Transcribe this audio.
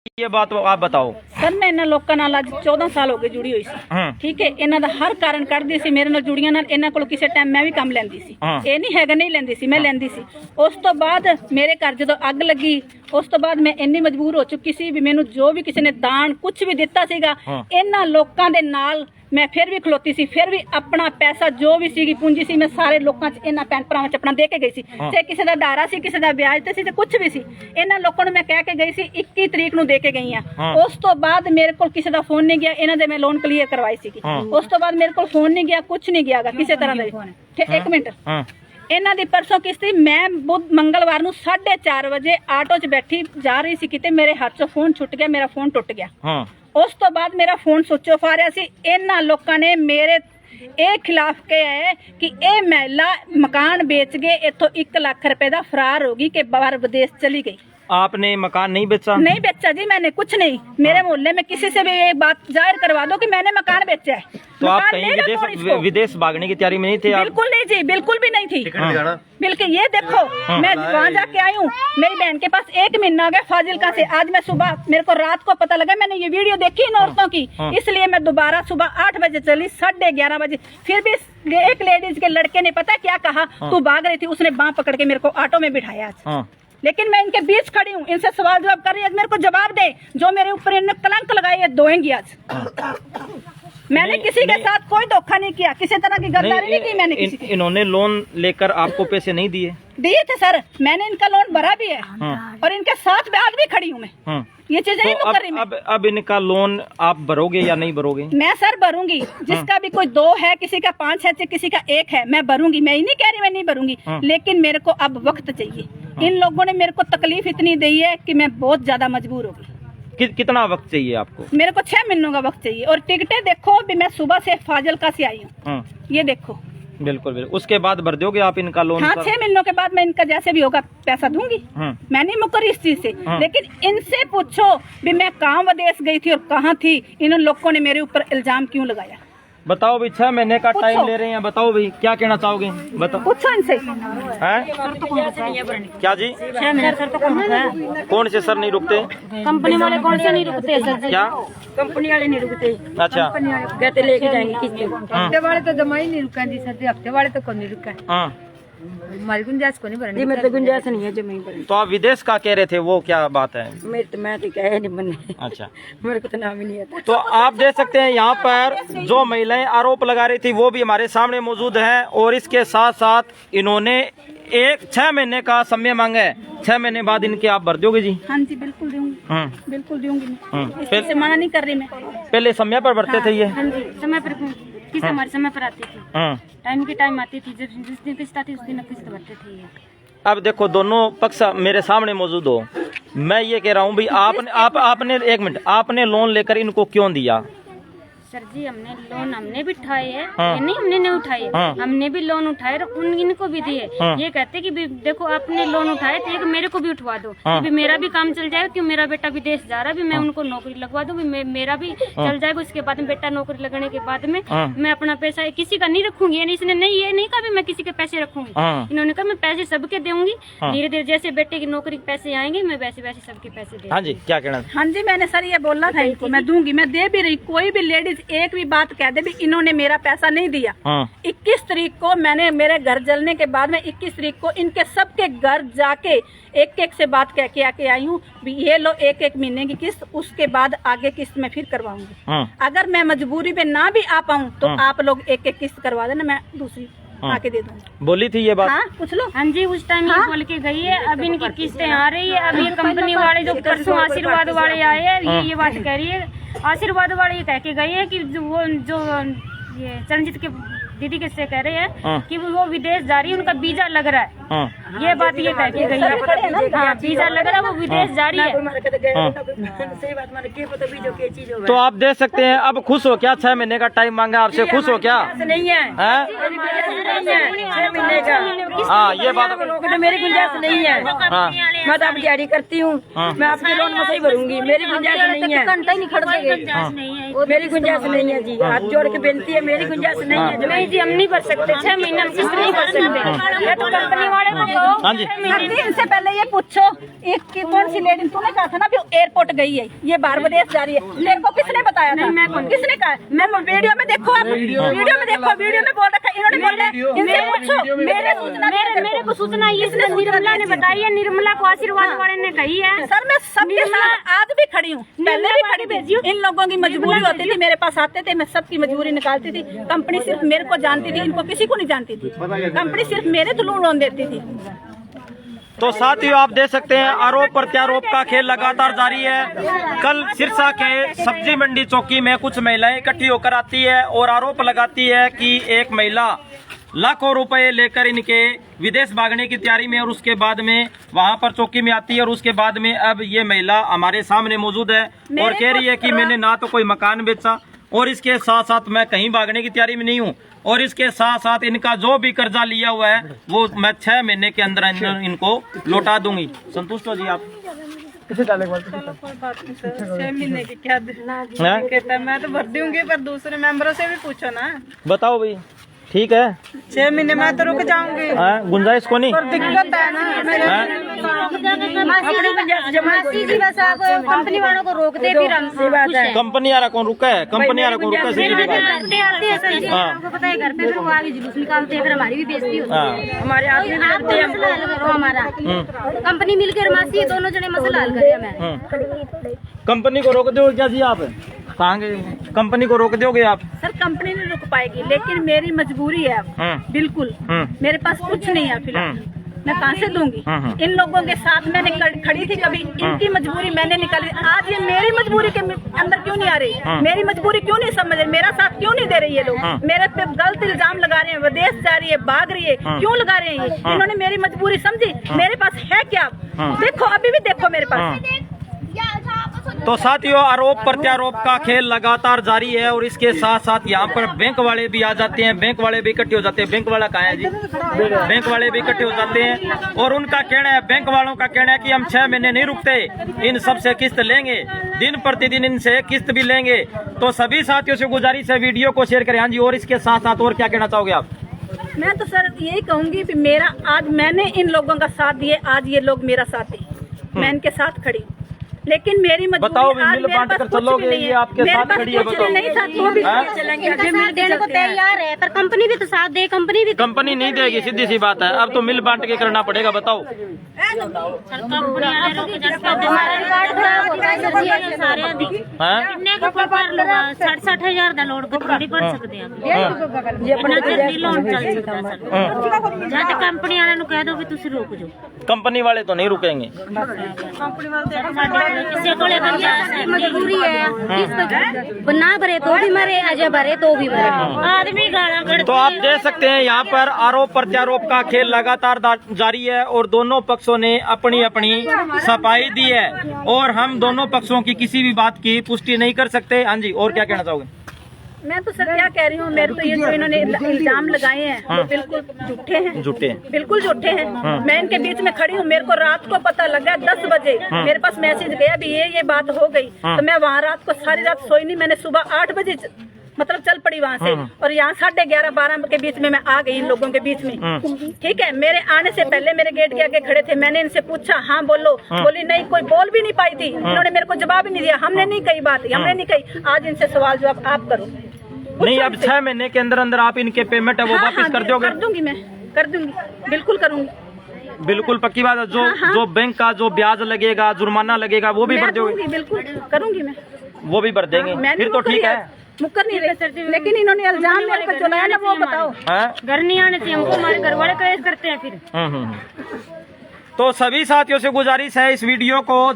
ये बात आप बताओ सर। मैं इन्होंने लोगों नाल आज 14 साल हो गए जुड़ी हुई सी, ठीक है। इन्हों का हर कारण करदी सी, मेरे नाल जुड़ियां नाल इन्हों को किसी टाइम मैं भी काम लैंदी सी, ये नहीं हैगा नहीं लैंदी सी, मैं लैंदी सी। उस तो बाद मेरे घर जो अग लगी, उस तो बाद मैं इन्नी मजबूर हो चुकी सी भी मैनू जो भी किसी ने दान कुछ भी दिता सीगा इन्हां लोकां दे नाल मैं फिर भी खलोती सी, फिर भी अपना पैसा जो भी सीगी पूंजी सी मैं सारे लोगों च इन्हां भैन भरावां च अपना दे के गई सी। चाहे किसी दा डारा सी, किसी दा ब्याज ते सी, ते कुछ भी सी, इन्हां लोगों ने मैं कह के गई सी 21 तरीक नूं दे के गई हां। उस तो बाद मेरे कोल किसी दा फोन नहीं गया, इन्हां दे मैं लोन क्लीयर करवाई सी। उस तो बाद मेरे कोल फोन नहीं गया, कुछ नहीं गया किसी तरह दा। एक मिनट, इन्हां दी परसों किस्ती मैं बुध मंगलवार नूं 4:30 बजे आटो च बैठी जा रही सी किते, मेरे हाथ चों फोन छुट गया, मेरा फोन टुट गया। उस तो बाद मेरा फोन स्विच ऑफ आ रहा सी। इन्हां लोकां ने मेरे ए खिलाफ कहा है कि ए महिला मकान बेच के इथों 1 लाख रुपए दा फरार होगी कि बाहर विदेश चली गई। आपने मकान नहीं बेचा? नहीं बेचा जी, मैंने कुछ नहीं। मेरे मोहल्ले में किसी से भी ये बात जाहिर करवा दो कि मैंने मकान बेचा है। तो आप कहीं विदेश भागने की तैयारी में नहीं थे? बिल्कुल नहीं जी, बिल्कुल भी नहीं थी। बिल्कुल, ये देखो मैं वहाँ जाके आई हूँ, मेरी बहन के पास 1 महीना हो गया फाजिलका से। आज मैं सुबह, मेरे को रात को पता लगा, मैंने ये वीडियो देखी इन औरतों की, इसलिए मैं दोबारा सुबह 8 बजे चली, 11:30 बजे। फिर भी एक लेडीज के लड़के ने पता क्या कहा, तू भाग रही थी, उसने बांह पकड़ के मेरे को ऑटो में बिठाया आज। लेकिन मैं इनके बीच खड़ी हूँ, इनसे सवाल जवाब कर रही है, मेरे को जवाब दे। जो मेरे ऊपर इन्होंने कलंक लगाई है दोएंगी आज। मैंने किसी के साथ कोई धोखा नहीं किया, किसी तरह की गद्दारी नहीं की मैंने किसी की। इन्होंने लोन लेकर आपको पैसे नहीं दिए? दिए थे सर, मैंने इनका लोन भरा भी है और इनके साथ आज भी खड़ी हूँ मैं। ये चीजें नहीं कर रही मैं। अब इनका लोन आप भरोगे या नहीं भरोगे? मैं सर भरूंगी, जिसका भी कोई 2 है, किसी का 5 है, किसी का 1 है, मैं भरूंगी। मैं ही नहीं कह रही मैं नहीं भरूंगी, लेकिन मेरे को अब वक्त चाहिए। इन लोगों ने मेरे को तकलीफ इतनी दी है कि मैं बहुत ज्यादा मजबूर हो गई। कितना वक्त चाहिए आपको? मेरे को 6 महीनों का वक्त चाहिए। और टिकटें देखो भी, मैं सुबह से फाजिलका से आई हूँ, ये देखो। बिल्कुल बिल्कुल, उसके बाद भर दोगे आप इनका लोन? हाँ, 6 महीनों के बाद मैं इनका जैसे भी होगा पैसा दूंगी। मैं नहीं मुकर इस चीज से, लेकिन इनसे पूछो भी मैं कहाँ विदेश गई थी और कहाँ थी, इन लोगों ने मेरे ऊपर इल्जाम क्यों लगाया। बताओ भाई, 6 महीने का टाइम ले रहे हैं, बताओ भाई क्या कहना चाहोगे? बताओ। पूछो इनसे। क्या जी? 6 महीने सर तो कौन से सर नहीं रुकते? कंपनी वाले कौन से नहीं रुकते सर जी? क्या कंपनी वाले नहीं रुकते? अच्छा, कहते लेके जाएंगे किस्तें। हफ्ते वाले तो जमा ही नहीं रुका जी सर जी, हफ्ते वाले तो कौन नहीं रुका। हमारी गुंजाइश को नहीं भरनी, मेरे तो गुंजाइश नहीं है जमीन पर। तो आप विदेश का कह रहे थे, वो क्या बात है? मैं तो कह नहीं बनने। अच्छा, मेरे को तो नाम ही नहीं आता। तो आप देख सकते हैं यहाँ पर जो महिलाएं आरोप लगा रही थी वो भी हमारे सामने मौजूद हैं, और इसके साथ साथ इन्होंने 6 महीने का समय मांगा है। 6 महीने बाद इनके आप भर दोगे जी? हाँ जी, बिल्कुल दूंगी, बिल्कुल दूंगी। इससे मना नहीं कर रही मैं। पहले समय पर भरते थे ये? हाँ जी, समय पर किस्त हमारे समय पर आती थी, टाइम की टाइम आती थी, जिस दिन किस्त आती उस दिन किस्त भरते थे। अब देखो दोनों पक्ष मेरे सामने मौजूद हो, मैं ये कह रहा हूँ भाई आपने 1 मिनट, आपने लोन लेकर इनको क्यों दिया? सर जी, हमने भी उठाए हैं, ये नहीं हमने नहीं उठाए, हमने भी लोन उठाए और इनको भी दिए। ये कहते कि देखो आपने लोन उठाए तो एक मेरे को भी उठवा दो, कि मेरा भी काम चल जाएगा, क्यों मेरा बेटा विदेश जा रहा है, मैं उनको नौकरी लगवा दूं, मेरा भी चल जाएगा। उसके बाद में बेटा नौकरी लगने के बाद में मैं अपना पैसा किसी का नहीं रखूंगी। इसने ये नहीं कहा मैं किसी के पैसे रखूंगी, इन्होंने कहा मैं पैसे सबके दूंगी, धीरे धीरे जैसे बेटे की नौकरी के पैसे आएंगे मैं वैसे वैसे सबके पैसे दूंगी। हाँ जी, क्या कहना? हाँ जी, मैंने सर ये बोला था इनको, मैं दूंगी, मैं दे भी रही। कोई भी लेडीज एक भी बात कह दे भी इन्होंने मेरा पैसा नहीं दिया। 21 तारीख को मैंने, मेरे घर जलने के बाद में 21 तारीख को इनके सबके घर जाके एक से बात कह के आके आई हूँ भी ये लो 1 महीने की किस्त, उसके बाद आगे किस्त मैं फिर करवाऊंगी। अगर मैं मजबूरी में ना भी आ पाऊँ तो आप लोग 1 किस्त करवा देना, मैं दूसरी आके दे दूंगी। बोली थी ये बात? हाँ, पूछ लो। हाँ जी, उस टाइम ये बोल के गई है। अब इनकी किस्तें आ रही है। अब ये कंपनी वाले जो परसों आशीर्वाद वाले आए हैं, ये बात कह रही है, आशीर्वाद वाले ये कह के गए हैं कि जो ये चरणजीत के दीदी किससे कह रहे हैं कि वो विदेश जा रही है, उनका वीजा लग रहा है। ये बात ये कह के गई है। हाँ, वीजा लग रहा है, वो विदेश जा रही है। तो आप देख सकते हैं, अब खुश हो क्या? 6 महीने का टाइम मांगा आपसे, खुश हो क्या? नहीं है, 6 महीने का। हाँ, ये बात मेरी गुंजाइश नहीं है। मैं तो अब तैयारी करती हूँ, मैं आपके लोन में सही भरूंगी। मेरी गुंजाइश नहीं है, घंटा ही नहीं खड़ देंगे। मेरी गुंजाइश नहीं है जी, हाथ जोड़ के बेनती है, मेरी गुंजाइश नहीं है। नहीं जी, हम नहीं भर सकते, 6 महीने हम किस्त नहीं भर सकते। तो कंपनी वाले को कहो। हाँ जी। इनसे पहले ये पूछो एक की कौन सी लेडी, तूने कहा था ना कि एयरपोर्ट गई है, ये बाहर विदेश जा रही है, तेरे को किसने बताया था? किसने कहा? मैं वीडियो में देखो, आप वीडियो में देखो, वीडियो में बोल रखा है, इन्होंने बोला इनसे पूछो। मेरे को सूचना इसने निर्मला ने बताई है, निर्मला को आशीर्वाद वाले ने कही है। सर मैं सबके साथ आज भी खड़ी हूँ, पहले भी खड़ी भेजी हूँ। इन लोगों की मजबूरी होती थी, मेरे पास आते थे, मैं सबकी मजबूरी निकालती थी। कंपनी सिर्फ मेरे को जानती थी, इनको किसी को नहीं जानती थी। कंपनी सिर्फ मेरे थ्रू लोन देती थी। तो साथियों आप देख सकते हैं आरोप प्रत्यारोप का खेल लगातार जारी है। कल सिरसा के सब्जी मंडी चौकी में कुछ महिलाएं इकट्ठी होकर आती है और आरोप लगाती है कि एक महिला लाखों रुपए लेकर इनके विदेश भागने की तैयारी में, और उसके बाद में वहां पर चौकी में आती है, और उसके बाद में अब ये महिला हमारे सामने मौजूद है और कह रही है कि मैंने ना तो कोई मकान बेचा और इसके साथ साथ मैं कहीं भागने की तैयारी में नहीं हूँ, और इसके साथ साथ इनका जो भी कर्जा लिया हुआ है वो मैं 6 महीने के अंदर इनको लौटा दूंगी। संतुष्ट हो जी आप? 6 महीने की क्या कहता है, मैं तो भर दूंगी, पर दूसरे मेंबरों से भी पूछो ना। बताओ भाई, ठीक है 6 महीने में तो रुक जाऊंगी, गुंजाइश को नहीं? दिक्कत है ना। कंपनी वालों को रोक दे, फिर हमसे कंपनी वाला कौन रुका है? कंपनी वाला कौन रुका? सीधी बात। आपको पता है घर पे फिर वो आगे जुलूस निकालते हैं, फिर हमारी भी बेइज्जती होती है। हमारे आदमी हमारा कंपनी मिलकर मासी दोनों जने मसला हल करे हमें। कंपनी को रोक दोगे क्या जी आप? कहाँ गए? कंपनी को रोक दोगे आप? सर कंपनी नहीं रुक पाएगी, लेकिन मेरी मजबूरी है अब। बिल्कुल मेरे पास कुछ नहीं है फिलहाल, मैं कहाँ से दूंगी? इन लोगों के साथ मैंने खड़ी थी, कभी इनकी मजबूरी मैंने निकाली। आज ये मेरी मजबूरी के अंदर क्यों नहीं आ रही? मेरी मजबूरी क्यों नहीं समझ रही? मेरा साथ क्यों नहीं दे रही ये लोग? मेरे पे गलत इल्जाम लगा रहे हैं, विदेश जा रही है, भाग रही है, क्यों लगा रहे हैं ये? इन्होंने मेरी मजबूरी समझी? मेरे पास है क्या? देखो अभी भी देखो मेरे पास। तो साथियों आरोप प्रत्यारोप का खेल लगातार जारी है, और इसके साथ साथ यहाँ पर बैंक वाले भी आ जाते हैं, बैंक वाले भी इकट्ठे हो जाते हैं। बैंक वाला कहाँ है जी? बैंक वाले भी इकट्ठे हो जाते हैं और उनका कहना है, बैंक वालों का कहना है कि हम 6 महीने नहीं रुकते, इन सब से किस्त लेंगे, दिन प्रतिदिन इनसे किस्त भी लेंगे। तो सभी साथियों से गुजारिश है वीडियो को शेयर करें। हाँ जी, और इसके साथ साथ और क्या कहना चाहोगे आप? मैं तो सर यही कहूंगी कि मेरा आज मैंने इन लोगों का साथ दिए, आज ये लोग मेरा साथ दिए, मैं इनके साथ खड़ी, लेकिन मेरी बताओ मिल बांट कर चलोगे? ये आपके साथ खड़ी है, बताओ। नहीं साथ वो भी चलेंगे, देने को तैयार है, पर कंपनी भी तो साथ दे। कंपनी नहीं देगी, सीधी सी बात है। अब तो मिल बांट के करना पड़ेगा। बताओ कितने को पर लोग 60,000 ਦਾ ਲੋੜ ਬਥੇਰੀ ਭਰ ਸਕਦੇ ਆ ਜੇ ਆਪਣਾ ਲੋਨ ਚੱਲ ਸਕਦਾ ਸਰ। ਜਾਂ ਤੇ ਕੰਪਨੀ ਵਾਲਿਆਂ ਨੂੰ ਕਹਿ ਦਿਓ ਵੀ ਤੁਸੀਂ ਰੁਕ ਜਾਓ। कंपनी वाले तो नहीं रुकेंगे। किसी को मजबूरी है, ना भरे तो भी मरे, अजय भरे तो भी मरे, आदमी गाना करते। तो आप देख सकते हैं यहाँ पर आरोप प्रत्यारोप का खेल लगातार जारी है और दोनों पक्षों ने अपनी अपनी सफाई दी है, और हम दोनों पक्षों की किसी भी बात की पुष्टि नहीं कर सकते। हाँ जी, और क्या कहना चाहोगे? मैं तो सर क्या कह रही हूँ, मेरे तो ये जो इन्होंने इल्जाम लगाए हैं वो बिल्कुल झूठे हैं, बिल्कुल झूठे हैं। मैं इनके बीच में खड़ी हूँ, मेरे को रात को पता लगा 10 बजे मेरे पास मैसेज गया भी ये बात हो गई, तो मैं वहाँ रात को सारी रात सोई नहीं। मैंने सुबह 8 बजे मतलब चल पड़ी वहाँ से, और यहाँ 11:30-12 के बीच में मैं आ गई इन लोगों के बीच में। ठीक है, मेरे आने से पहले मेरे गेट के आगे खड़े थे, मैंने इनसे पूछा हाँ बोलो, बोली नहीं, कोई बोल भी नहीं पाई थी। इन्होंने मेरे को जवाब ही नहीं दिया, हमने नहीं कही बात, हमने नहीं कही। आज इनसे सवाल जवाब आप करो। नहीं, अब 6 महीने के अंदर अंदर आप इनके पेमेंट है वो वापस कर दोगे? कर दूंगी, मैं कर दूंगी, बिल्कुल करूंगी। बिल्कुल पक्की बात है। जो बैंक का जो ब्याज लगेगा, जुर्माना लगेगा, वो भी भर दोगे? बिल्कुल करूंगी मैं, वो भी भर देंगे। फिर तो ठीक है, मुकर नहीं रही, लेकिन इन्होंने इल्जाम मेरे पर चलाया ना, वो बताओ। घर नहीं आने से हमको हमारे घर वाले केस करते हैं फिर। तो सभी साथियों से गुजारिश है इस वीडियो को